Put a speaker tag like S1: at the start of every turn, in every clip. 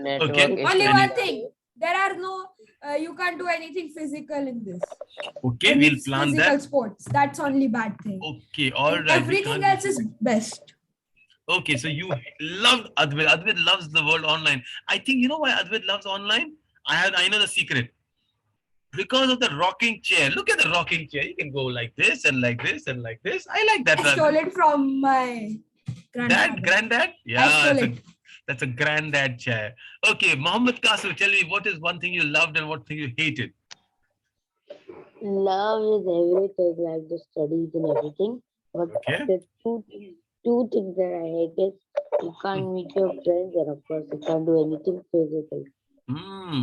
S1: Network
S2: Okay.
S3: Only
S1: issue.
S3: one thing. There are no, you can't do anything physical in this.
S2: Okay,
S3: Only
S2: we'll plan
S3: physical
S2: that.
S3: sports. That's only bad thing.
S2: Okay, all right. We
S3: Everything
S2: can't
S3: else
S2: do
S3: is
S2: physical.
S3: best.
S2: Okay, so you loved Advait. Advait loves the world online. I think you know why Advait loves online? I know the secret. Because of the rocking chair. Look at the rocking chair. You can go like this and like this and like this. I like that.
S3: I stole it from my grandfather.
S2: Granddad?
S3: I
S2: Yeah,
S3: stole it.
S2: that's a granddad chair. Okay, Mohammed Kasu, tell me what is one thing you loved and what thing you hated?
S1: Love is everything, like the studies and everything. But
S2: Okay.
S1: the two things that I hate is you can't meet your friends, and of course you can't do anything physical. For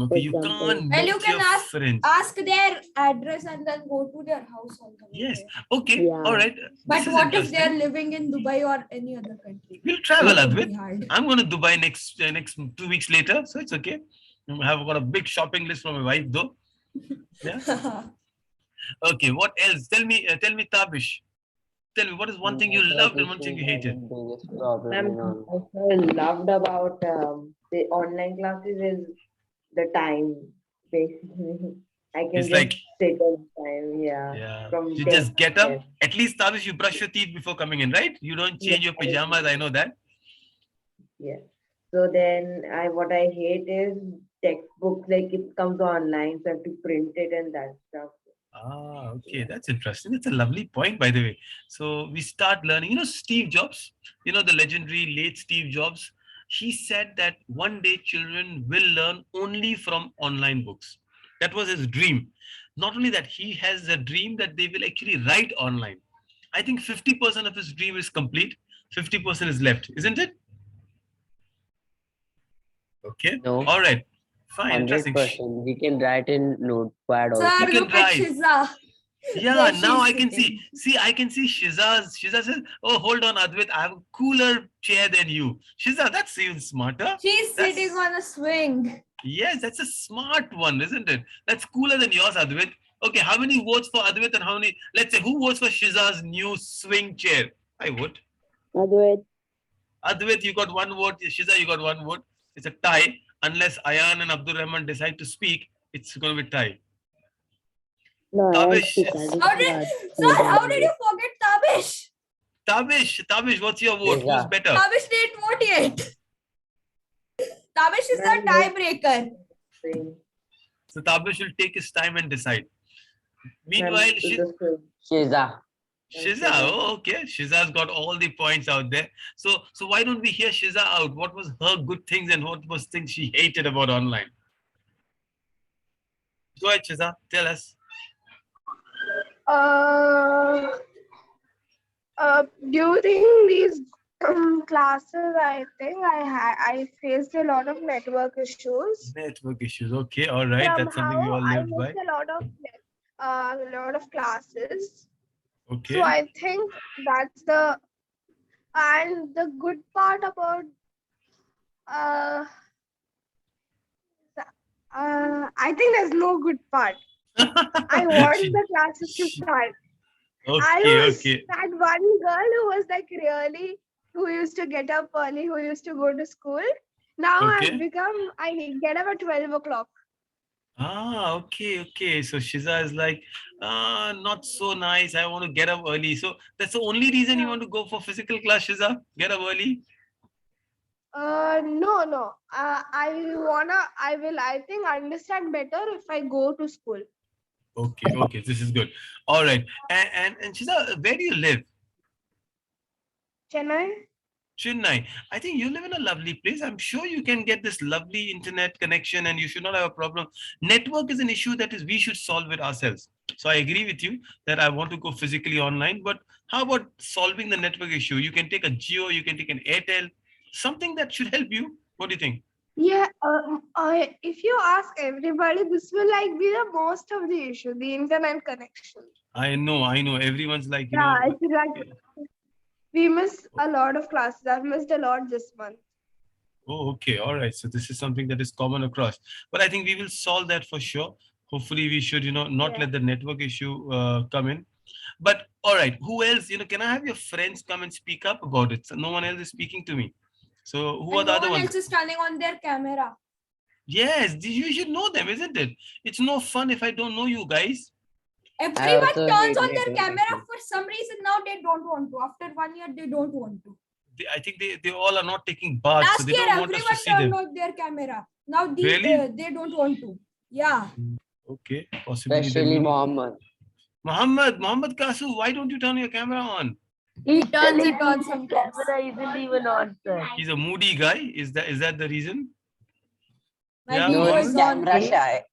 S2: Okay, you
S1: example,
S2: can't
S3: Well, you
S2: meet
S3: can
S2: your friends.
S3: ask their address and then go to their house on the way
S2: Yes.
S3: there.
S2: Okay.
S1: Yeah.
S2: All right.
S3: But
S2: This is
S3: what if they are
S2: interesting.
S3: living in Dubai or any other country?
S2: We'll travel,
S3: That would be
S2: Advait.
S3: hard.
S2: I'm going to Dubai next 2 weeks later, so it's okay. I've got a big shopping list from my wife, though. Yeah. Okay. What else? Tell me, Tabish. Tell me, what is one thing you
S1: network
S2: loved and one thing
S1: issues
S2: you
S1: are the
S2: hated?
S1: biggest problem in all.
S4: What I loved about the online classes is the time. Basically, I can
S2: It's
S4: just
S2: like,
S4: sit on time. Yeah,
S2: yeah,
S4: from
S2: you
S4: 10
S2: just get up.
S4: Yes.
S2: At least, Tabish, you brush your teeth before coming in, right? You don't change your
S4: Yeah,
S2: pajamas. I know that.
S4: yeah. So then what I hate is textbooks, like it comes online, so I have to print it and that stuff.
S2: Okay, that's interesting. That's a lovely point, by the way. So we start learning. You know, Steve Jobs, the legendary late Steve Jobs, he said that one day children will learn only from online books. That was his dream. Not only that, he has a dream that they will actually write online. I think 50% of his dream is complete, 50% is left, isn't it? Okay.
S1: No,
S2: All right. Fine. Interesting.
S1: 100%. We can write in Notepad
S3: Sir,
S1: also.
S2: You can
S3: look at
S2: write.
S3: Shiza.
S2: Yeah,
S3: Where
S2: now
S3: she's
S2: I can see.
S3: sitting.
S2: See, I can see Shiza's. Shiza says, "Oh, hold on, Advait. I have a cooler chair than you." Shiza, that's even smarter.
S3: She's
S2: That's,
S3: sitting on a swing.
S2: yes, that's a smart one, isn't it? That's cooler than yours, Advait. Okay, how many votes for Advait and how many? Let's say who votes for Shiza's new swing chair? I vote.
S1: Otherwise,
S2: Advait, you got one vote. Shiza, you got one vote. It's a tie. Unless Ayan and Abdul Rahman decide to speak, it's going to be tie.
S1: no, I
S2: Tabish,
S1: speak. I did
S3: How did,
S1: not.
S3: sir, how did you forget Tabish?
S2: Tabish, what's your vote?
S1: Shiza.
S2: Who's better?
S3: Tabish didn't vote yet. Tabish is the tiebreaker.
S2: So Tabish will take his time and decide. Meanwhile,
S1: Shiza.
S2: Shiza, oh, okay. Shiza's got all the points out there. So why don't we hear Shiza out? What was her good things and what was things she hated about online? Go ahead, Shiza. Tell us.
S5: During these classes, I think I faced a lot of network issues.
S2: Network issues. Okay, all right. That's something we
S5: Somehow
S2: all
S5: I
S2: lived by.
S5: missed a lot of classes.
S2: Okay.
S5: So I think that's the good part about I think there's no good part. I want the classes to start. I was that one girl who was like who used to get up early, who used to go to school. Now I get up at 12 o'clock.
S2: Okay. So Shiza is like, not so nice. I want to get up early. So that's the only reason you want to go for physical class, Shiza? Get up early?
S5: No. I think understand better if I go to school.
S2: Okay. This is good. All right. And Shiza, where do you live? Chennai. I think you live in a lovely place. I'm sure you can get this lovely internet connection and you should not have a problem. Network is an issue that we should solve it ourselves. So I agree with you that I want to go physically online, but how about solving the network issue? You can take a Jio, you can take an Airtel, something that should help you. What do you think?
S5: Yeah, if you ask everybody, this will be the most of the issue, the internet connection.
S2: I know. Everyone's like,
S5: it's like we miss a lot of classes. I've missed a lot this month.
S2: Oh, okay. All right. So this is something that is common across. But I think we will solve that for sure. Hopefully we should, not let the network issue come in. But all right, who else? Can I have your friends come and speak up about it? So no one else is speaking to me. So who are the other ones?
S3: No one else is turning on their camera.
S2: Yes, you should know them, isn't it? It's no fun if I don't know you guys.
S3: Everyone
S1: also
S3: turns
S1: hate
S3: on their
S1: network
S3: camera
S1: issues.
S3: for some reason. Now they don't want to. After 1 year, they don't want to.
S2: I think they all are not taking baths, so
S3: Last
S2: they
S3: year,
S2: don't want us to
S3: everyone
S2: see
S3: turned
S2: them.
S3: on their camera. Now
S2: Really?
S3: they don't want to. Yeah.
S2: Okay, possibly they
S1: Especially
S2: may.
S1: Mohammed.
S2: Muhammad Kasu, why don't you turn your camera on?
S3: He
S1: He's
S3: turns
S1: telling
S3: it on
S1: me his
S3: sometimes.
S1: camera isn't even on, sir.
S2: He's a moody guy. Is that the reason?
S3: My
S2: Yeah,
S3: video
S1: No,
S3: is
S1: he's
S2: Muhammad?
S3: on.
S1: camera shy.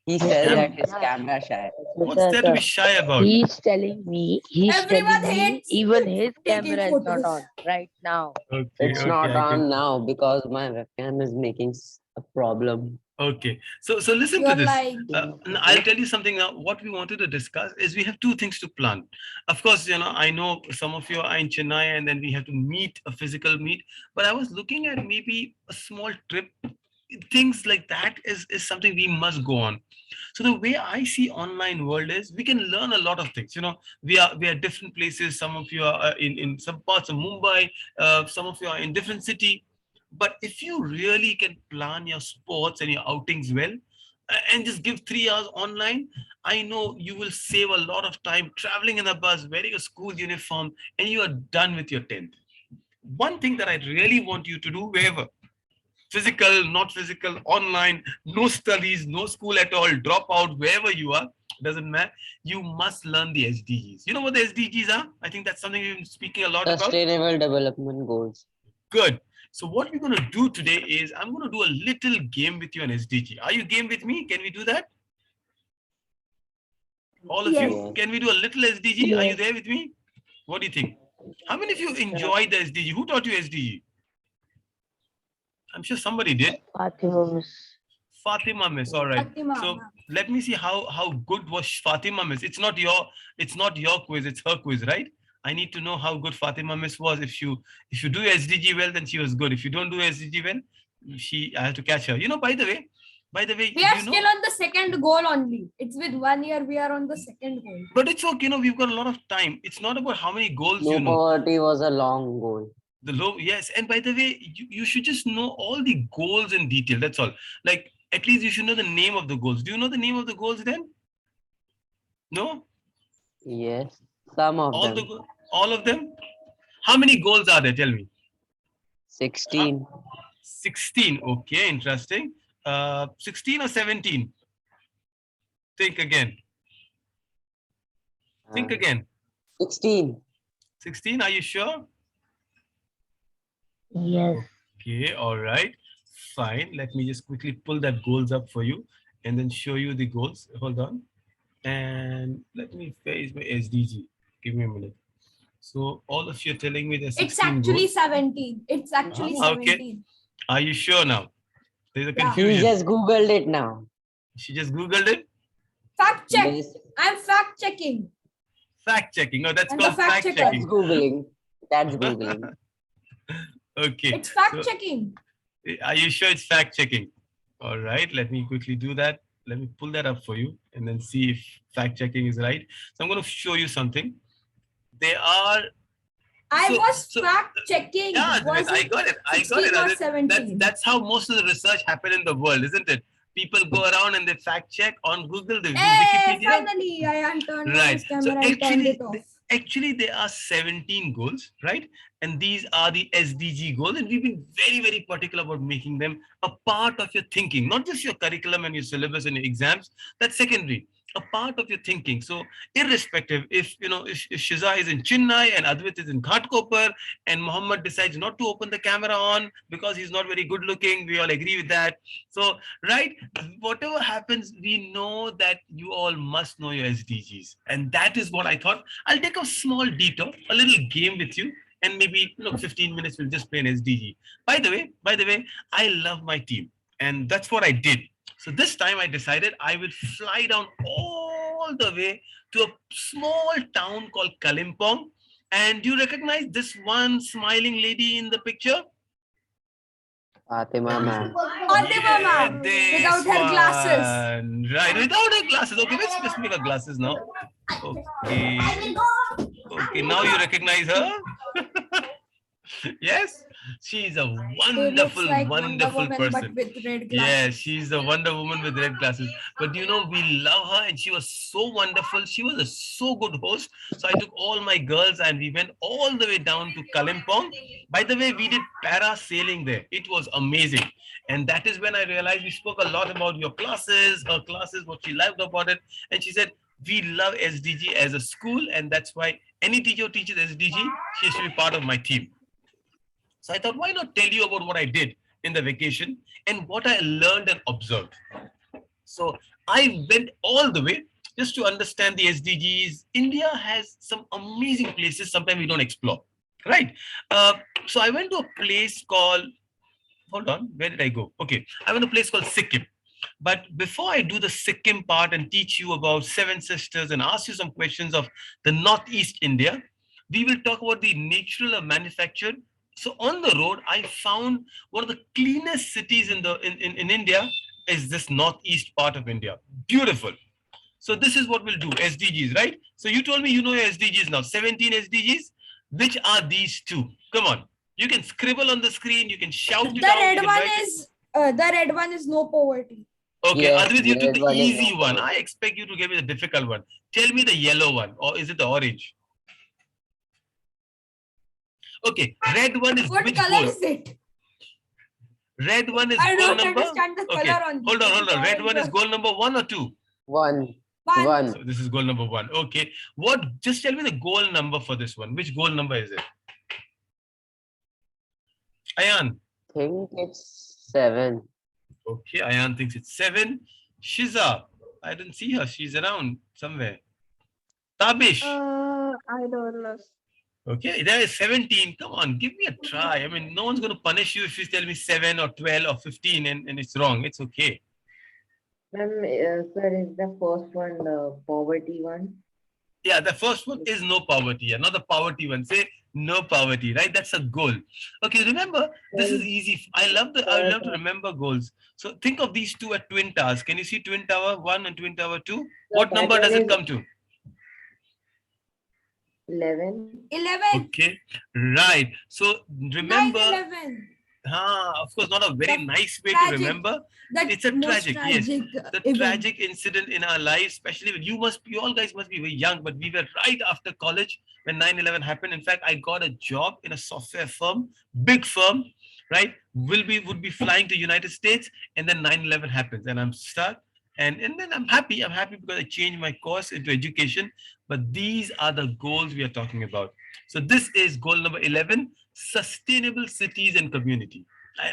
S1: He says
S2: Cam-
S1: that he's camera shy.
S2: What's there to be shy about?
S1: He's telling me,
S3: Everyone hates
S1: even his
S3: taking
S1: camera is not
S3: photos.
S1: on right now.
S2: Okay,
S1: It's
S2: okay,
S1: not
S2: I
S1: on
S2: can.
S1: now because my webcam is making a problem.
S2: Okay, so listen to
S3: You're
S2: this.
S3: like,
S2: I'll tell you something now. What we wanted to discuss is we have two things to plan. Of course, I know some of you are in Chennai and then we have to meet a physical meet. But I was looking at maybe a small trip. Things like that is something we must go on. So the way I see online world is we can learn a lot of things. We are different places. Some of you are in some parts of Mumbai. Some of you are in different city. But if you really can plan your sports and your outings well, and just give 3 hours online, I know you will save a lot of time traveling in a bus, wearing a school uniform, and you are done with your 10th. One thing that I really want you to do, wherever, physical, not physical, online, no studies, no school at all, drop out, wherever you are, doesn't matter. You must learn the SDGs. You know what the SDGs are? I think that's something we've been speaking a lot about.
S1: Sustainable Development Goals.
S2: Good. So what we're going to do today is I'm going to do a little game with you on SDG. Are you game with me? Can we do that? All of
S5: Yes.
S2: you, can we do a little SDG? Are you there with me? What do you think? How many of you enjoyed the SDG? Who taught you SDG? I'm sure somebody did.
S1: Fatima Miss.
S2: Fatima Miss. All right.
S3: Fatima,
S2: So
S3: ma'am.
S2: let me see how good was Fatima Miss. It's not your quiz, it's her quiz, right? I need to know how good Fatima Miss was. If you do SDG well, then she was good. If you don't do SDG well, I have to catch her. By the way,
S3: We are still on the second goal only. It's with 1 year, we are on the second goal.
S2: but it's okay. We've got a lot of time. It's not about how many goals
S1: No
S2: you know.
S1: poverty was a long goal.
S2: The low, yes. And by the way, you should just know all the goals in detail. That's all. Like, at least you should know the name of the goals. Do you know the name of the goals then? No?
S1: Yes, some of them.
S2: All of them? How many goals are there? Tell me.
S1: 16.
S2: 16. Okay, interesting. 16 or 17? Think again. Think again.
S1: 16.
S2: 16, are you sure?
S1: Yes.
S2: Okay, all right. Fine. Let me just quickly pull that goals up for you and then show you the goals. Hold on. And let me face my SDG. Give me a minute. So all of you are telling me there's 16
S3: It's actually
S2: goals.
S3: 17. It's actually
S2: Okay.
S3: 17.
S2: Are you sure now? There's a
S3: Yeah.
S1: He
S2: confusion.
S1: just Googled it now.
S2: She just Googled it.
S3: Fact check.
S1: Yes,
S3: I'm fact checking.
S2: Fact checking. No, that's
S3: I'm
S2: called
S3: the fact
S2: fact
S3: checker.
S1: that's
S2: checking.
S1: Googling. That's Googling.
S2: Okay.
S3: It's fact
S2: So,
S3: checking.
S2: are you sure it's fact checking? All right. Let me quickly do that. Let me pull that up for you and then see if fact checking is right. So I'm going to show you something. There are.
S3: I
S2: So-
S3: was
S2: so-
S3: fact checking.
S2: Yeah,
S3: Was
S2: I
S3: it
S2: got it. I got
S3: 16
S2: it.
S3: or
S2: Adit.
S3: 17?
S2: That's how most of the research happen in the world, isn't it? People go around and they fact check on Google, they do
S3: Hey,
S2: Wikipedia.
S3: finally, I unturned
S2: Right.
S3: his camera
S2: So
S3: and turned
S2: actually,
S3: it off.
S2: actually, there are 17 goals, right? And these are the SDG goals. And we've been very, very particular about making them a part of your thinking, not just your curriculum and your syllabus and your exams. That's secondary. A part of your thinking. So irrespective, if Shiza is in Chennai and Advait is in Ghatkopar and Muhammad decides not to open the camera on because he's not very good looking, we all agree with that. So, right, whatever happens, we know that you all must know your SDGs. And that is what I thought. I'll take a small detour, a little game with you, and maybe 15 minutes we'll just play an SDG. By the way, I love my team, and that's what I did. So this time I decided I will fly down all the way to a small town called Kalimpong. And do you recognize this one smiling lady in the picture?
S1: Fatima ma'am.
S3: Fatima ma'am,
S2: this
S3: without her glasses.
S2: one. Right, without her glasses. Okay, let's just make her glasses now. Okay. Okay, now you recognize her? Yes? She's a
S3: She looks
S2: wonderful,
S3: like Wonder
S2: wonderful
S3: Woman, but
S2: person.
S3: with red
S2: Yeah,
S3: glasses.
S2: she's the Wonder Woman with red glasses. But we love her and she was so wonderful. She was a so good host. So I took all my girls and we went all the way down to Kalimpong. By the way, we did parasailing there. It was amazing. And that is when I realized we spoke a lot about your classes, her classes, what she liked about it. And she said, we love SDG as a school. And that's why any teacher who teaches SDG, she should be part of my team. So I thought, why not tell you about what I did in the vacation and what I learned and observed. So I went all the way just to understand the SDGs. India has some amazing places sometimes we don't explore, right? So I went to a place called, hold on, where did I go? Okay, I went to a place called Sikkim. But before I do the Sikkim part and teach you about Seven Sisters and ask you some questions of the Northeast India, we will talk about the natural or manufactured. So on the road, I found one of the cleanest cities in India is this Northeast part of India. Beautiful. So this is what we'll do, SDGs, right? So you told me you know your SDGs now, 17 SDGs. Which are these two? Come on. You can scribble on the screen, you can shout it
S3: The
S2: out.
S3: red one is no poverty.
S2: Okay,
S6: Yes,
S2: Advait, you took
S6: red
S2: the
S6: one is
S2: easy
S6: no
S2: one.
S6: poverty.
S2: I expect you to give me the difficult one. Tell me the yellow one, or is it the orange? Okay, red one is
S3: What
S2: which
S3: color
S2: goal?
S3: is it?
S2: Red one is
S3: I
S2: goal
S3: don't
S2: number.
S3: understand the
S2: Okay,
S3: color on
S2: hold
S3: this.
S2: on,
S3: Is
S2: hold
S3: it
S2: on. Red
S3: orange
S2: one is
S3: or-
S2: goal number 1 or 2?
S6: One.
S3: One.
S6: One.
S2: So this is goal number 1. Okay, what? Just tell me the goal number for this one. Which goal number is it? Ayan.
S6: Think it's 7.
S2: Okay, Ayan thinks it's 7. Shiza, I didn't see her. She's around somewhere. Tabish.
S5: I don't know.
S2: Okay, there is 17. Come on, give me a try. I mean, no one's going to punish you if you tell me 7 or 12 or 15 and it's wrong. It's okay.
S4: Ma'am, sir, is the first one the poverty one?
S2: Yeah, the first one is no poverty. Yeah, not the poverty one. Say no poverty, right? That's a goal. Okay, remember, this is easy. I love to remember goals. So think of these two at Twin Towers. Can you see Twin Tower 1 and Twin Tower 2? What
S4: that
S2: number does
S4: one
S2: it
S4: is
S2: come to?
S4: 11.
S3: 11.
S2: Okay, right. So remember,
S3: 9/11.
S2: of course, not a very
S3: The
S2: nice way to
S3: tragic-
S2: remember.
S3: That
S2: It's a
S3: most
S2: tragic, yes. The
S3: event.
S2: tragic incident in our lives, especially when you all guys must be very young, but we were right after college when 9/11 happened. In fact, I got a job in a software firm, big firm, right? Would be flying to United States, and then 9/11 happens, and I'm stuck. And then I'm happy. I'm happy because I changed my course into education. But these are the goals we are talking about. So this is goal number 11, sustainable cities and community.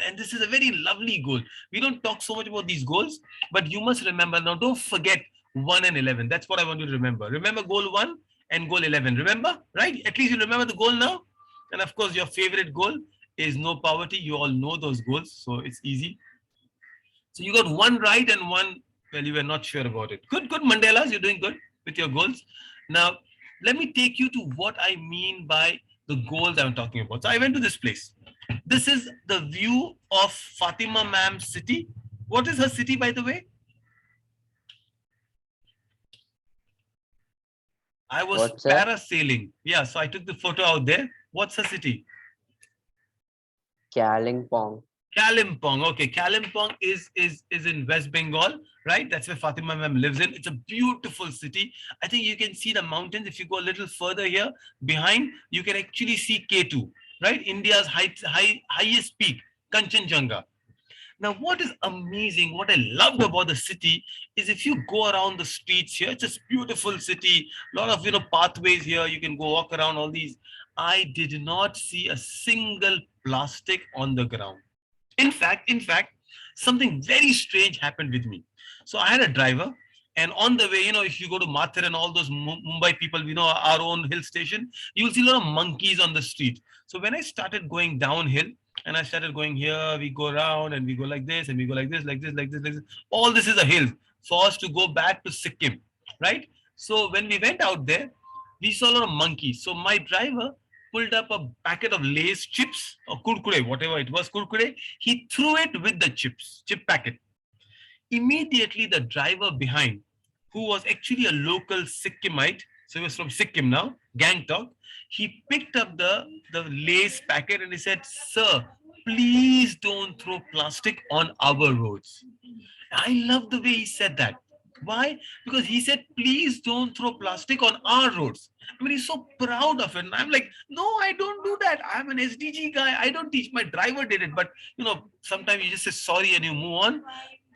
S2: And this is a very lovely goal. We don't talk so much about these goals, but you must remember now, don't forget 1 and 11. That's what I want you to remember. Remember goal 1 and goal 11. Remember, right? At least you remember the goal now. And of course, your favorite goal is no poverty. You all know those goals, so it's easy. So you got one right and one, well, you were not sure about it. Good, good, Mandelas. You're doing good with your goals. Now, let me take you to what I mean by the goals I'm talking about. So I went to this place. This is the view of Fatima Ma'am's city. What is her city, by the way? I was
S6: What's that?
S2: parasailing. Yeah, so I took the photo out there. What's her city?
S6: Kalimpong.
S2: Kalimpong. Okay, Kalimpong is in West Bengal, right? That's where Fatima Ma'am lives in. It's a beautiful city. I think you can see the mountains. If you go a little further here behind, you can actually see K2, right? India's highest peak, Kanchenjunga. Now, what is amazing, what I loved about the city is if you go around the streets here, it's a beautiful city, a lot of pathways here, you can go walk around all these. I did not see a single plastic on the ground. In fact, something very strange happened with me. So I had a driver, and on the way, if you go to Mathur and all those Mumbai people, our own hill station, you will see a lot of monkeys on the street. So when I started going downhill, and I started going here, we go around and we go like this, and we go like this, like this, like this, like this. All this is a hill for us to go back to Sikkim, right? So when we went out there, we saw a lot of monkeys. So my driver pulled up a packet of Lay's chips or kurkure, whatever it was, kurkure. He threw it with the chip packet. Immediately, the driver behind, who was actually a local Sikkimite, So he was from Sikkim now, Gangtok. He picked up the lace packet and he said, "Sir, please don't throw plastic on our roads." I love the way he said that. Why? Because he said, "Please don't throw plastic on our roads." I mean, he's so proud of it. And I'm like, "No, I don't do that. I'm an SDG guy. I don't teach. My driver did it." But, sometimes you just say sorry and you move on.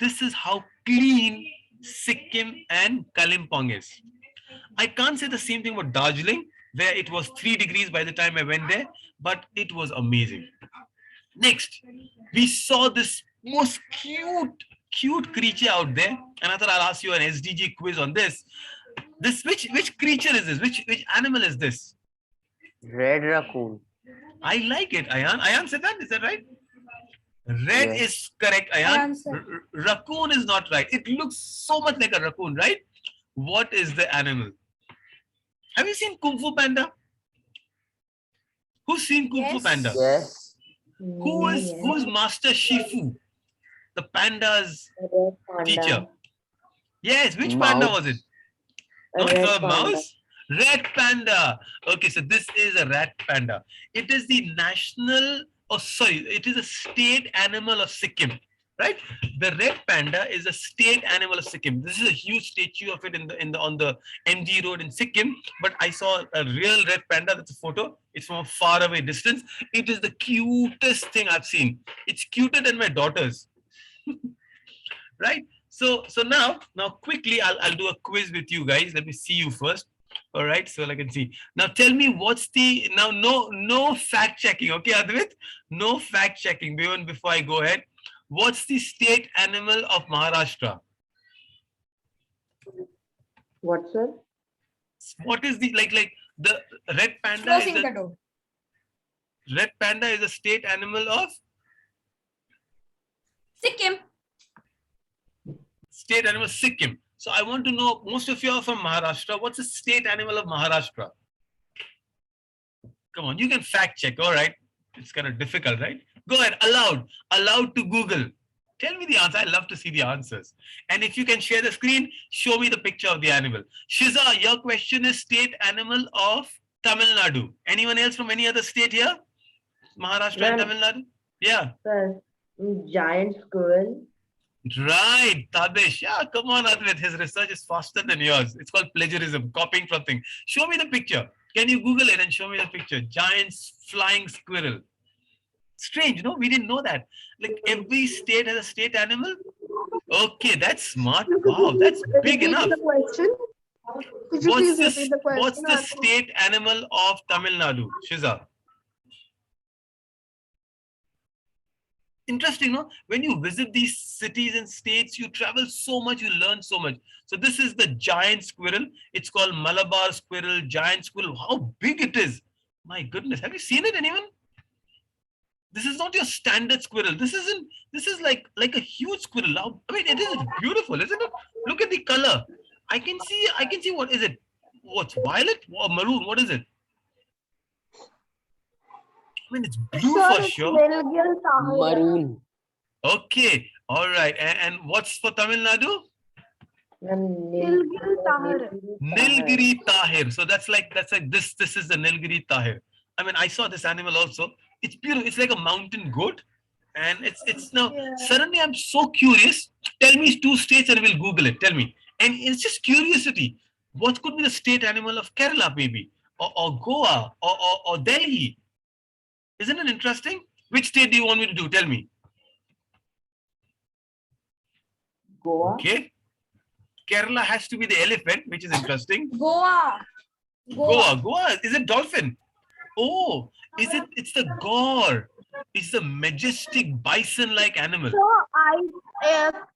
S2: This is how clean Sikkim and Kalimpong is. I can't say the same thing about Darjeeling, where it was 3 degrees by the time I went there, but it was amazing. Next, we saw this most cute creature out there, and I thought I'll ask you an SDG quiz on this. Which creature is this? Which animal is this?
S6: Red raccoon.
S2: I like it, Ayan. Ayan said that. Is that right? Red
S6: Yes.
S2: is correct, Ayan. Raccoon is not right. It looks so much like a raccoon, right? What is the animal? Have you seen Kung Fu Panda? Who's seen Kung Fu Panda?
S6: Yes.
S2: Who's Master Shifu? The panda's teacher. Yes, which panda was it? The mouse? Red panda. Okay, so this is a rat panda. It is the it is a state animal of Sikkim, right? The red panda is a state animal of Sikkim. This is a huge statue of it on the MG Road in Sikkim. But I saw a real red panda. That's a photo. It's from a far away distance. It is the cutest thing I've seen. It's cuter than my daughter's. Right? So now quickly I'll do a quiz with you guys. Let me see you first. All right, so I can see. Now tell me what's the no fact checking, okay, Advait? No fact checking. Even before I go ahead, what's the state animal of Maharashtra?
S4: What, sir?
S2: What is the like the red panda? Red panda is a state animal of
S3: Sikkim.
S2: State animal Sikkim. So I want to know, most of you are from Maharashtra. What's the state animal of Maharashtra? Come on, you can fact check. All right. It's kind of difficult, right? Go ahead. Allowed to Google. Tell me the answer. I love to see the answers. And if you can share the screen, show me the picture of the animal. Shiza, your question is state animal of Tamil Nadu. Anyone else from any other state here? Maharashtra and Tamil Nadu? Yeah.
S4: Sir, giant squirrel.
S2: Right, Tadesh. Yeah, come on, Advait. His research is faster than yours. It's called plagiarism, copying from things. Show me the picture. Can you Google it and show me the picture? Giant flying squirrel. Strange, no? We didn't know that. Like every state has a state animal. Okay, that's smart. Wow, that's big enough. What's the state animal of Tamil Nadu, Shiza? Interesting, no? When you visit these cities and states, you travel so much, you learn so much. So this is the giant squirrel. It's called Malabar squirrel, giant squirrel. How big it is. My goodness. Have you seen it, anyone? This is not your standard squirrel. This is like a huge squirrel. I mean, it is beautiful, isn't it? Look at the color. I can see what is it? What's violet or maroon? What is it? I mean, it's blue for sure.
S6: Maroon.
S2: Okay, all right. And what's for Tamil Nadu? Nilgiri Tahir. So that's like this. This is the Nilgiri Tahir. I mean, I saw this animal also. It's beautiful. It's like a mountain goat, and it's now. Suddenly, I'm so curious. Tell me 2 states, and we'll Google it. Tell me. And it's just curiosity. What could be the state animal of Kerala, maybe, or Goa, or Delhi? Isn't it interesting? Which state do you want me to do? Tell me.
S4: Goa.
S2: Okay. Kerala has to be the elephant, which is interesting.
S3: Goa.
S2: Goa. Is it dolphin? Oh, it's the gaur. It's the majestic bison-like animal.
S5: So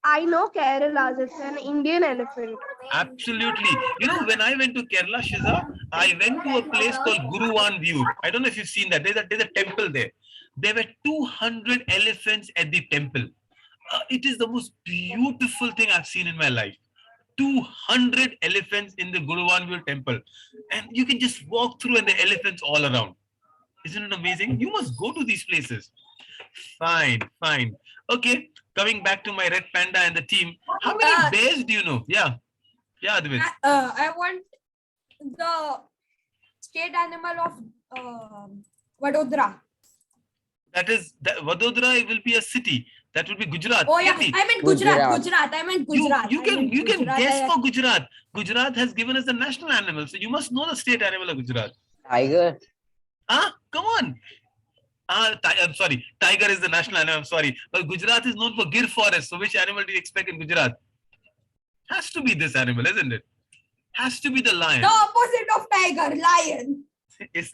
S5: I know Kerala's. It's an Indian elephant.
S2: Absolutely. You know, when I went to Kerala, Shiza, I went to a place called Guruvan View. I don't know if you've seen that. There's a temple there. There were 200 elephants at the temple. It is the most beautiful thing I've seen in my life. 200 elephants in the Guruvan View temple. And you can just walk through and the elephants all around. Isn't it amazing? You must go to these places. Fine. Okay, coming back to my red panda and the team. How many bears do you know? Yeah, Advait.
S3: I want the state animal of Vadodara.
S2: That is, Vadodara will be a city. That will be Gujarat.
S3: Oh yeah,
S2: Tell me.
S3: I meant Gujarat.
S6: Gujarat.
S3: Gujarat. I meant Gujarat.
S2: You can
S3: Gujarat.
S2: guess for Gujarat. Gujarat has given us the national animal, so you must know the state animal of Gujarat.
S6: Tiger.
S2: Come on. I'm sorry. Tiger is the national animal. I'm sorry, but Gujarat is known for Gir forest. So which animal do you expect in Gujarat? Has to be this animal, isn't it? Has to be the lion.
S3: The opposite of tiger, lion.
S2: Is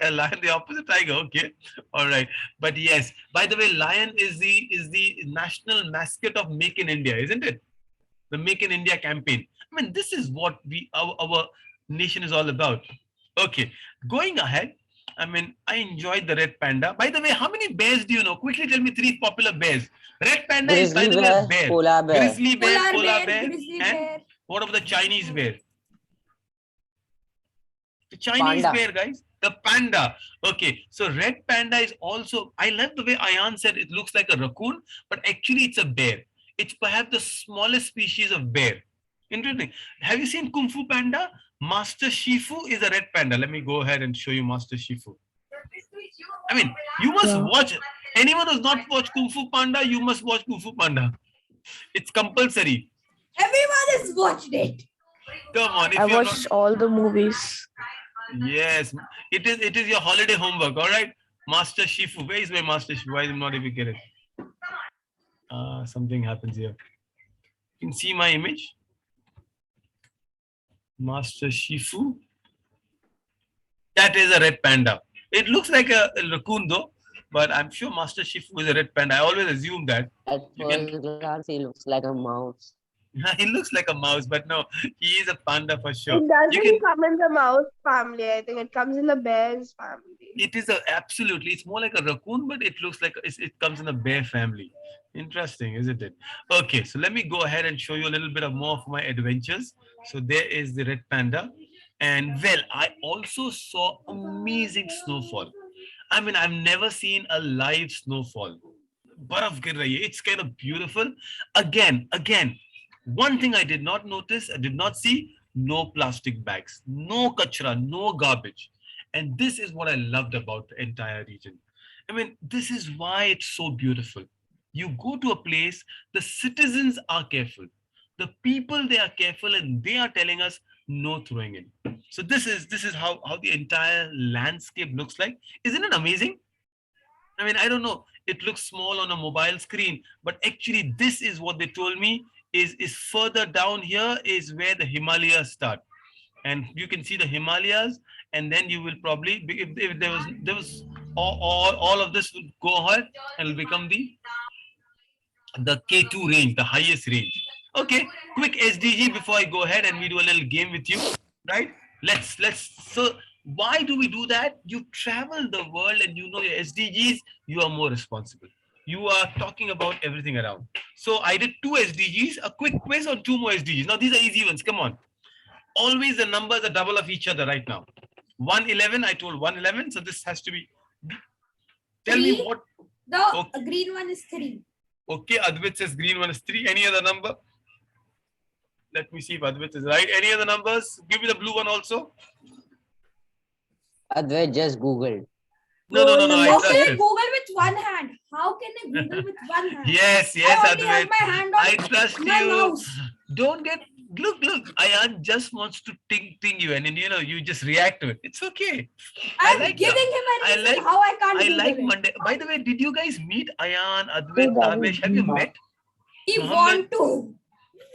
S2: a lion the opposite tiger? Okay, all right. But yes, by the way, lion is the national mascot of Make in India, isn't it? The Make in India campaign. I mean, this is what our nation is all about. Okay, going ahead. I mean, I enjoyed the red panda. By the way, how many bears do you know? Quickly tell me 3 popular bears. Red panda is, by the way, a bear.
S6: Polar bear.
S2: Grizzly bear, polar bear,
S3: grizzly
S2: and
S3: bear.
S2: what about the Chinese bear? The Chinese
S6: Panda.
S2: bear, guys. The panda. Okay, so red panda is also, I love the way Ayan said it looks like a raccoon, but actually it's a bear. It's perhaps the smallest species of bear. Interesting. Have you seen Kung Fu Panda? Master Shifu is a red panda. Let me go ahead and show you Master Shifu. I mean, you must watch. Anyone who's not watched Kung Fu Panda, you must watch Kung Fu Panda. It's compulsory.
S3: Everyone has watched it.
S2: Come on. If
S7: I
S2: you're
S7: watched all the movies.
S2: Yes, it is your holiday homework. All right, Master Shifu. Where is my Master Shifu? Why am I not able to get it? Something happens here. You can see my image. Master Shifu. That is a red panda. It looks like a raccoon though, but I'm sure Master Shifu is a red panda. I always assume that.
S6: At
S2: You can-
S6: first glance, he looks like a mouse.
S2: He looks like a mouse, but no, he is a panda for sure.
S5: It doesn't
S2: You can-
S5: come in the mouse family. I think it comes in the bear's family.
S2: It is absolutely. It's more like a raccoon, but it looks like it comes in a bear family. Interesting, isn't it? Okay, so let me go ahead and show you a little bit of more of my adventures. So there is the red panda, and well, I also saw amazing snowfall. I mean, I've never seen a live snowfall. Baraf gir rahi hai. It's kind of beautiful. Again, one thing I did not notice, I did not see, no plastic bags, no kachra, no garbage. And this is what I loved about the entire region. I mean, this is why it's so beautiful. You go to a place, the citizens are careful. The people, they are careful, and they are telling us no throwing in. So this is how the entire landscape looks like. Isn't it amazing? I mean, I don't know. It looks small on a mobile screen, but actually this is what they told me is further down here is where the Himalayas start. And you can see the Himalayas, and then you will probably, if there was all of this will go ahead and will become the K2 range, the highest range. Okay, quick SDG before I go ahead and we do a little game with you, right? Let's so why do we do that? You travel the world and you know your SDGs, you are more responsible. You are talking about everything around. So I did 2 SDGs, a quick quiz on 2 more SDGs. Now these are easy ones. Come on. Always the numbers are double of each other right now. 111, I told 111. So this has to be. Tell me
S3: Three?
S2: what.
S3: The green one is 3.
S2: Okay, Advait says green one is 3. Any other number? Let me see if Advait is right. Any other numbers? Give me the blue one also.
S6: Advait just Googled.
S2: No. I
S3: How
S2: trust
S3: can I
S2: it.
S3: Google with one hand? How can I Google with one hand?
S2: Yes,
S3: I already have
S2: Advait.
S3: my hand on
S2: I trust
S3: my
S2: you.
S3: mouse.
S2: Don't get look. Ayan just wants to ting you, and then, you just react to it. It's okay.
S3: I'm
S2: like
S3: giving
S2: your-
S3: him a
S2: I
S3: reason
S2: like-
S3: how I can't
S2: I
S3: Google
S2: like
S3: it.
S2: Monday. By the way, did you guys meet Ayan, Advait,
S1: Dude, that
S2: Tamesh?
S1: is
S2: Have you
S1: Zumba.
S2: met?
S3: He
S2: Mohammed?
S3: want to.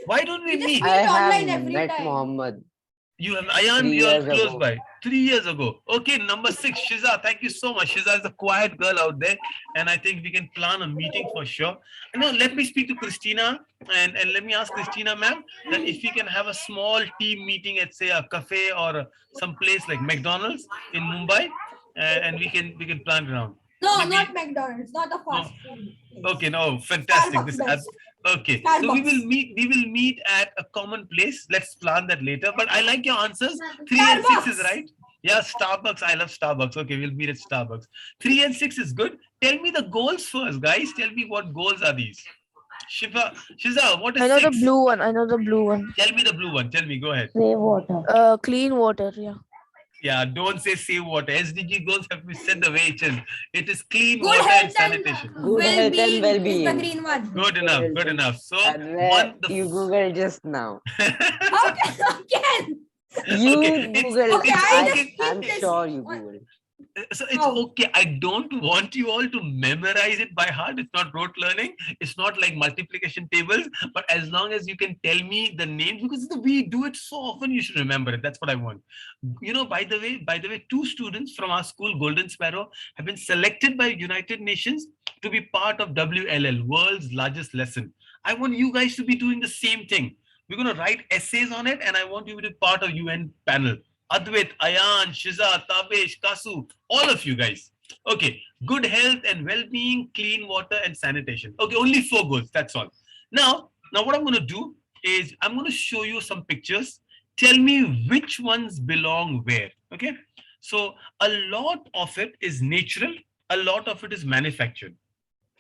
S2: Why don't we
S3: We just
S2: meet?
S3: meet
S6: I have
S3: online every
S6: met
S3: time.
S6: Mohammed.
S2: You have Ayan,
S6: 3
S2: you are
S6: years
S2: close
S6: ago.
S2: by. 3 years ago. Okay, number 6, Shiza. Thank you so much. Shiza is a quiet girl out there, and I think we can plan a meeting for sure. Now, let me speak to Christina, and let me ask Christina, ma'am, that if we can have a small team meeting at, say, a cafe or some place like McDonald's in Mumbai, and we can plan it around.
S3: No,
S2: Maybe-
S3: not McDonald's, not a fast food.
S2: Okay, no, fantastic.
S3: Starbucks best.
S2: Okay, so we
S3: Starbucks.
S2: will meet at a common place. Let's plan that later. But I like your answers. 3 and 6 is
S3: Starbucks.
S2: right. Yeah, Starbucks. I love Starbucks. Okay, we'll meet at Starbucks. 3 and 6 is good. Tell me the goals first, guys. Tell me what goals are these. Shiza, what is
S7: I know the
S2: 6?
S7: blue one. I know the blue one.
S2: Tell me the blue one. Tell me. Go ahead.
S1: Save water.
S7: Clean water. Yeah.
S2: Yeah, don't say save water. SDG goals have been set the way it is. It is clean
S3: Good
S2: water and
S3: health and
S2: sanitation.
S6: Good health and
S3: well-being is the
S6: well-being.
S3: green one.
S2: Good enough. Good enough. So
S6: And where
S2: one.
S6: you Googled just now.
S3: Okay, again.
S6: You
S2: Okay,
S6: Googled.
S3: Okay, I just
S2: okay.
S6: I'm
S3: keep this.
S6: sure you
S3: What?
S6: Googled.
S2: So it's
S3: How?
S2: okay. I don't want you all to memorize it by heart. It's not rote learning. It's not like multiplication tables. But as long as you can tell me the names, because we do it so often, you should remember it. That's what I want. You know, by the way, 2 students from our school, Golden Sparrow, have been selected by United Nations to be part of WLL, World's Largest Lesson. I want you guys to be doing the same thing. We're going to write essays on it, and I want you to be part of UN panel. Advait, Ayan, Shiza, Tabesh, Kasu, all of you guys. Okay, good health and well-being, clean water and sanitation. Okay, only 4 goals, that's all. Now what I'm going to do is I'm going to show you some pictures. Tell me which ones belong where, okay? So a lot of it is natural, a lot of it is manufactured.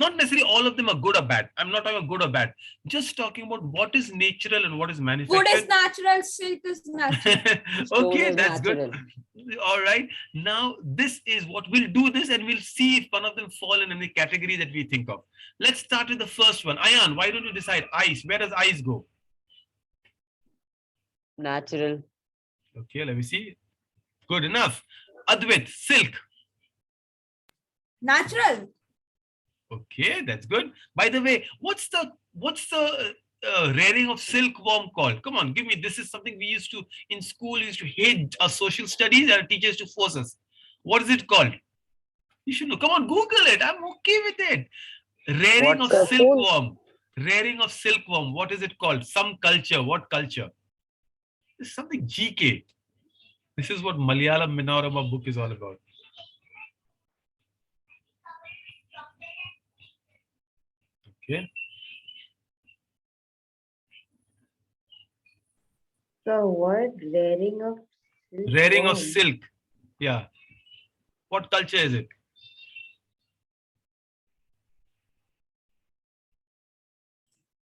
S2: Not necessarily all of them are good or bad. I'm not talking about good or bad. Just talking about what is natural and what is manufactured.
S3: Wood is natural, silk is natural.
S2: Okay,
S6: is
S2: that's
S6: natural.
S2: good. All right. Now, this is what we'll do this and we'll see if one of them fall in any category that we think of. Let's start with the first one. Ayan, why don't you decide? Ice. Where does ice go?
S6: Natural.
S2: Okay, let me see. Good enough. Advait, silk.
S3: Natural.
S2: Okay, that's good. By the way, what's the rearing of silkworm called? Come on, give me. This is something we used to in school. Used to hate our social studies. Our teachers to force us. What is it called? You should know. Come on, Google it. I'm okay with it. Rearing of
S6: What's
S2: silkworm. Rearing of silkworm. What is it called? Some culture. What culture? It's something GK. This is what Malayalam Minorama book is all about. Okay.
S4: So what? Rearing of silk?
S2: Rearing of
S4: worm.
S2: silk. Yeah. What culture is it?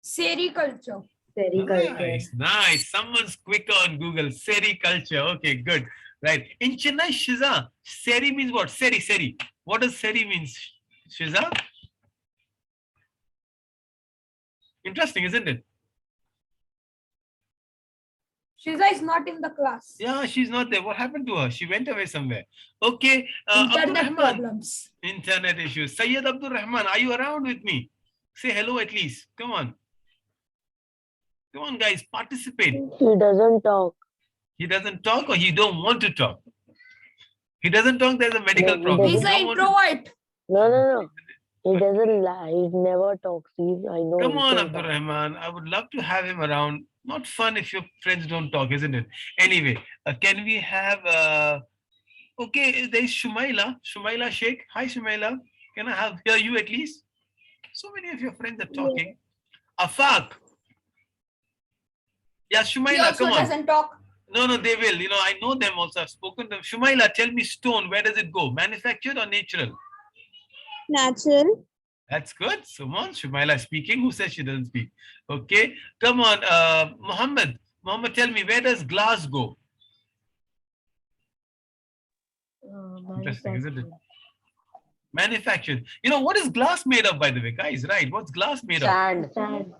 S3: Sericulture.
S4: Sericulture.
S2: Nice, nice. Someone's quicker on Google. Sericulture. Okay, good. Right. In Chennai, Shiza, seri means what? Seri. What does seri means, Shiza? Interesting, isn't it?
S3: Shiza is not in the class.
S2: Yeah, she's not there. What happened to her? She went away somewhere. Okay. Abdul
S3: Internet
S2: Rahman.
S3: problems.
S2: Internet issues. Sayyid Abdul Rahman, are you around with me? Say hello at least. Come on. Come on, guys. Participate.
S1: He doesn't talk.
S2: He doesn't talk or he don't want to talk. He doesn't talk. There's a medical
S1: No, he
S2: problem.
S3: He's
S2: He
S3: an
S2: don't want to-
S3: introvert.
S1: No. He doesn't lie. He never talks. I know.
S2: Come
S1: he
S2: on,
S1: can
S2: Abdul
S1: talk.
S2: Rahman. I would love to have him around. Not fun if your friends don't talk, isn't it? Anyway, can we have... okay, there's Shumaila. Shumaila Sheikh. Hi, Shumaila. Can I hear you at least? So many of your friends are talking. Afaq. Yeah,
S3: He
S2: Shumaila,
S3: also
S2: come on.
S3: doesn't talk.
S2: No, they will. You know, I know them also. I've spoken to them. Shumaila, tell me stone. Where does it go? Manufactured or natural?
S5: Natural.
S2: That's good. Suman, Shumaila speaking. Who says she doesn't speak? Okay. Come on, Muhammad. Muhammad, tell me, where does glass go? Interesting, isn't it? Manufactured. You know, what is glass made of, by the way, guys? Right. What's glass made of?
S6: Sand.
S1: Sand.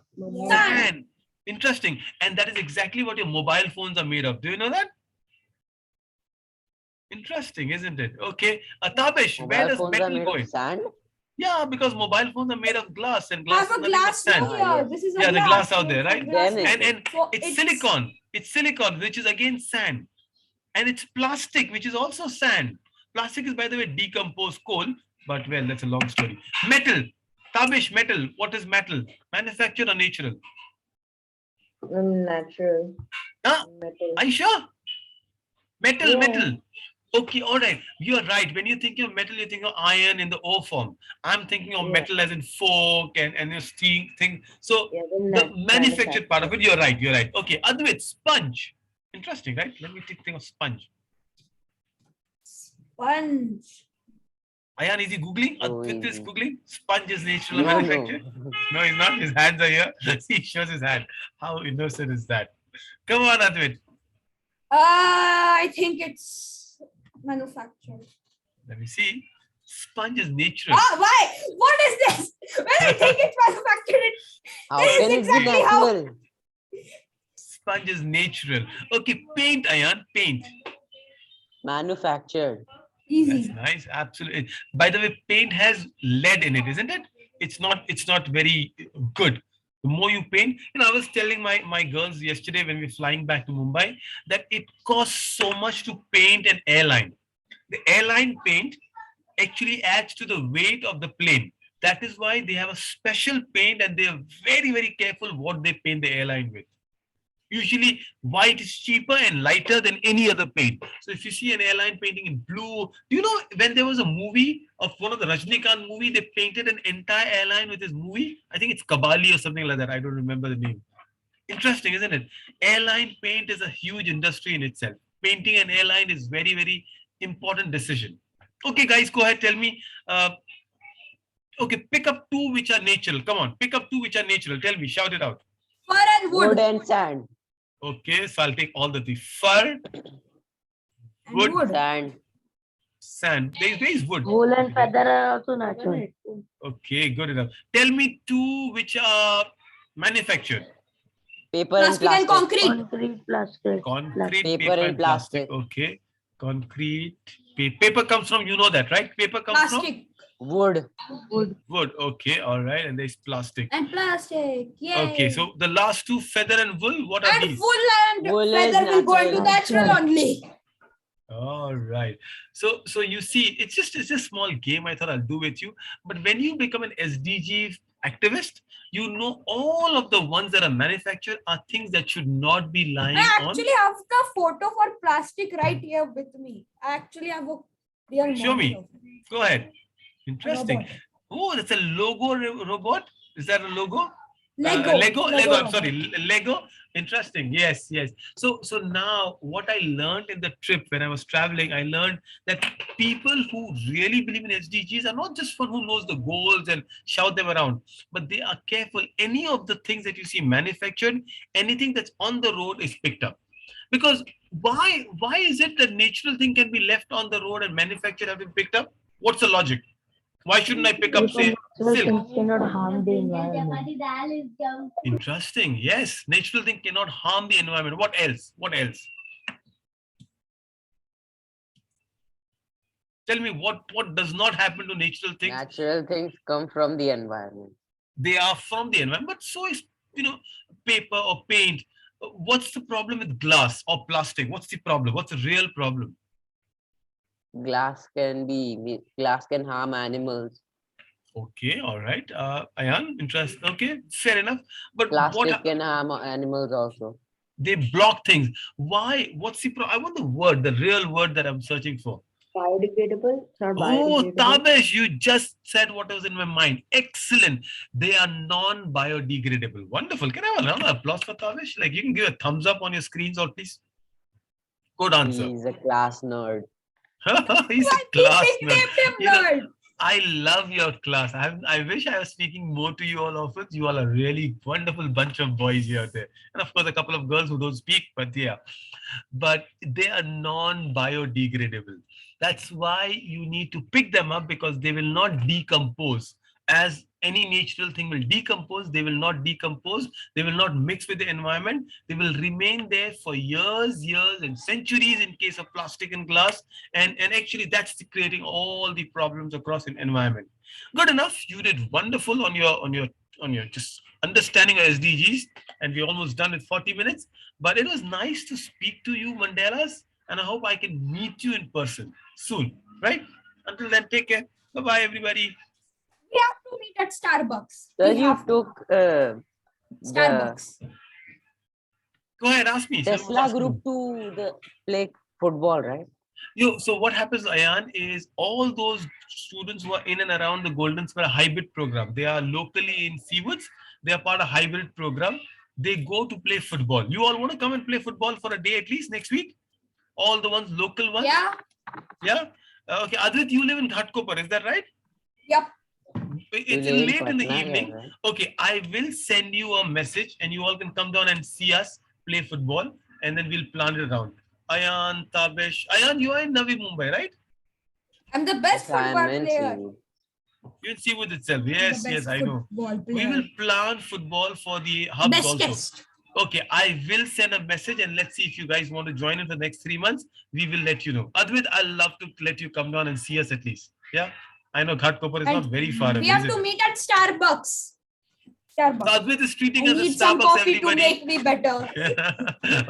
S2: Sand. Interesting. And that is exactly what your mobile phones are made of. Do you know that? Interesting, isn't it? Okay. Tabesh, where
S6: Mobile
S2: does
S6: phones are
S2: metal
S6: made
S2: go
S6: of
S2: in?
S6: sand.
S2: Yeah, because mobile phones are made of glass and glass
S3: Have
S2: is
S3: a
S2: nothing but
S3: glass
S2: sand.
S3: here.
S6: yes.
S3: This is a
S2: Yeah, the glass out
S3: It's
S2: there,
S3: a
S2: right?
S3: glass.
S6: Then it-
S2: And
S3: So
S2: it's silicon. It's silicon, which is again sand. And it's plastic, which is also sand. Plastic is, by the way, decomposed coal. But well, that's a long story. Metal. Tabish, metal. What is metal? Manufactured or natural?
S4: Natural.
S2: Huh?
S4: Metal.
S2: Are you sure? Metal,
S4: Yeah.
S2: metal. Okay, all right. You're right. When you think of metal, you think of iron in the O form. I'm thinking of
S4: Yeah.
S2: metal as in fork and your steel thing. So
S4: Yeah,
S2: the manufactured part of it, you're right. You're right. Okay, Advait, sponge. Interesting, right? Let me think of sponge.
S3: Sponge.
S2: Ayan, is he Googling?
S6: So
S2: Advait is
S6: easy.
S2: Googling. Sponge is natural or
S6: No,
S2: manufactured?
S6: no.
S2: No, he's not. His hands are here. He shows his hand. How innocent is that? Come on, Advait.
S3: I think it's manufactured.
S2: Let me see. Sponge is natural.
S3: Ah, why? What is this? When I think it's manufactured,
S6: How
S3: this
S6: can
S3: is
S6: it be
S3: exactly how.
S6: natural?
S2: Sponge is natural. Okay, paint, Ayan, paint.
S6: Manufactured.
S2: That's
S3: Easy.
S2: nice. Absolutely. By the way, paint has lead in it, isn't it? It's not very good. The more you paint, I was telling my girls yesterday when we were flying back to Mumbai that it costs so much to paint an airline. The airline paint actually adds to the weight of the plane. That is why they have a special paint and they are very, very careful what they paint the airline with. Usually white is cheaper and lighter than any other paint. So if you see an airline painting in blue, do you know when there was a movie of one of the Rajnikant movie, they painted an entire airline with his movie? I think it's Kabali or something like that. I don't remember the name. Interesting, isn't it? Airline paint is a huge industry in itself. Painting an airline is very, very important decision. Okay, guys, go ahead. Tell me. Okay, pick up two which are natural. Come on, pick up two which are natural. Tell me, shout it out.
S3: Fur and wood.
S6: Wood and sand.
S2: Okay, so I'll take all the three. Fur,
S3: And
S2: wood.
S3: wood.
S6: Sand.
S2: sand. There is wood.
S1: Wool and feather are also natural.
S2: Okay, good enough. Tell me two which are manufactured.
S6: Paper and
S3: Plastic and
S6: plastic.
S3: concrete.
S1: Concrete, plastic.
S2: Concrete,
S6: Paper
S2: paper,
S6: and
S2: and plastic.
S6: plastic.
S2: Okay. Concrete. Paper comes from, you know that, right? Paper comes
S3: Plastic
S6: Wood.
S1: Wood.
S2: from wood. Okay, all right. And there's plastic.
S3: and plastic. Yay.
S2: Okay, so the last two, feather and wool, what are
S3: and
S2: these?
S3: wool and
S6: Wool is
S3: feather will go into
S6: natural.
S3: natural only.
S2: All right. So you see, it's a small game I thought I'll do with you. But when you become an SDG activist, you know all of the ones that are manufactured are things that should not be lying
S3: I
S2: on.
S3: actually have the photo for plastic right here with me. I actually have a real
S2: Show me.
S3: model of it.
S2: Go ahead. Interesting.
S3: Robot.
S2: Oh, that's a logo robot. Is that a logo?
S3: Lego.
S2: Lego. I'm
S3: robot.
S2: sorry. Lego. Interesting. Yes. So now what I learned in the trip when I was traveling, I learned that people who really believe in SDGs are not just one who knows the goals and shout them around, but they are careful. Any of the things that you see manufactured, anything that's on the road is picked up. Because why is it that natural thing can be left on the road and manufactured have been picked up? What's the logic? Why shouldn't I pick up,
S1: Because
S2: say,
S1: natural
S2: silk?
S1: things cannot harm the environment.
S2: Interesting. Yes, natural thing cannot harm the environment. What else? What else? Tell me what does not happen to natural things.
S6: Natural things come from the environment.
S2: They are from the environment, but so is paper or paint. What's the problem with glass or plastic? What's the problem? What's the real problem?
S6: Glass can harm animals.
S2: Okay, all right. Ayan, interest. Okay, fair enough. But
S6: Plastic can harm animals also.
S2: they block things. Why? What's the problem? I want the real word that I'm searching for.
S4: Biodegradable? It's not
S2: Oh,
S4: biodegradable.
S2: Tabesh, you just said what was in my mind. Excellent. They are non-biodegradable. Wonderful. Can I have another applause for Tabesh? Like you can give a thumbs up on your screens, or please. Good answer.
S6: He's a class nerd.
S2: He's a class
S3: He
S2: nerd.
S3: nicknamed him
S2: You know,
S3: nerd.
S2: I love your class. I wish I was speaking more to you all of it. You all are really wonderful bunch of boys here there. And of course, a couple of girls who don't speak, but yeah. But they are non-biodegradable. That's why you need to pick them up because they will not decompose. As any natural thing will decompose, they will not decompose. They will not mix with the environment. They will remain there for years and centuries in case of plastic and glass. And actually that's creating all the problems across an environment. Good enough. You did wonderful on your just understanding of SDGs. And we're almost done with 40 minutes. But it was nice to speak to you, Mandelas. And I hope I can meet you in person soon. Right? Until then, take care. Bye-bye, everybody.
S3: We have to meet at Starbucks.
S6: So
S3: We
S6: you
S3: have to.
S6: took the
S3: Starbucks.
S2: Go ahead, ask me. Someone
S6: Tesla
S2: ask me.
S6: group to play football, right?
S2: So what happens, Ayan, is all those students who are in and around the Golden Spur hybrid program, they are locally in Seawoods, they are part of hybrid program. They go to play football. You all want to come and play football for a day at least next week? All the ones, local ones?
S3: Yeah.
S2: Yeah? Okay, Adrit, you live in Ghatkopar, is that right?
S3: Yep.
S2: It's
S6: live in
S2: late in the
S6: Patna,
S2: evening.
S6: right?
S2: Okay, I will send you a message and you all can come down and see us play football and then we'll plan it around. Ayan, Tabesh. Ayan, you are in Navi Mumbai, right?
S3: I'm the best
S6: Yes, I am
S3: football
S6: in
S3: player.
S6: Seawood.
S2: You can see with itself.
S3: I'm the
S2: Yes,
S3: best
S2: yes, I know.
S3: football
S2: We
S3: player.
S2: will plan football for the hubs also.
S3: Bestest.
S2: Okay, I will send a message and let's see if you guys want to join in for the next 3 months. We will let you know. Advait, I'd love to let you come down and see us at least. Yeah, I know Ghatkopar is
S3: And
S2: not very far away.
S3: we have
S2: is
S3: to
S2: it?
S3: meet at Starbucks.
S2: So
S3: Starbucks.
S2: Advait is treating
S3: I
S2: us
S3: need
S2: at
S3: some
S2: Starbucks,
S3: coffee to
S2: everybody.
S3: make me better.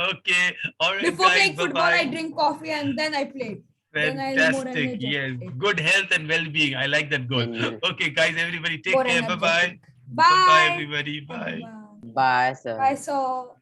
S2: Okay, all right,
S3: Before
S2: guys.
S3: playing football, I
S2: Bye-bye.
S3: drink coffee and then I play. Then I'm more
S2: Fantastic. Yes,
S3: energetic.
S2: good health and well-being. I like that goal.
S6: Indeed.
S2: Okay, guys, everybody, take
S3: More
S2: care. Bye-bye.
S3: energetic.
S2: Bye-bye,
S3: Bye.
S2: everybody. Bye.
S3: Bye.
S6: Bye, sir.
S3: Bye. So.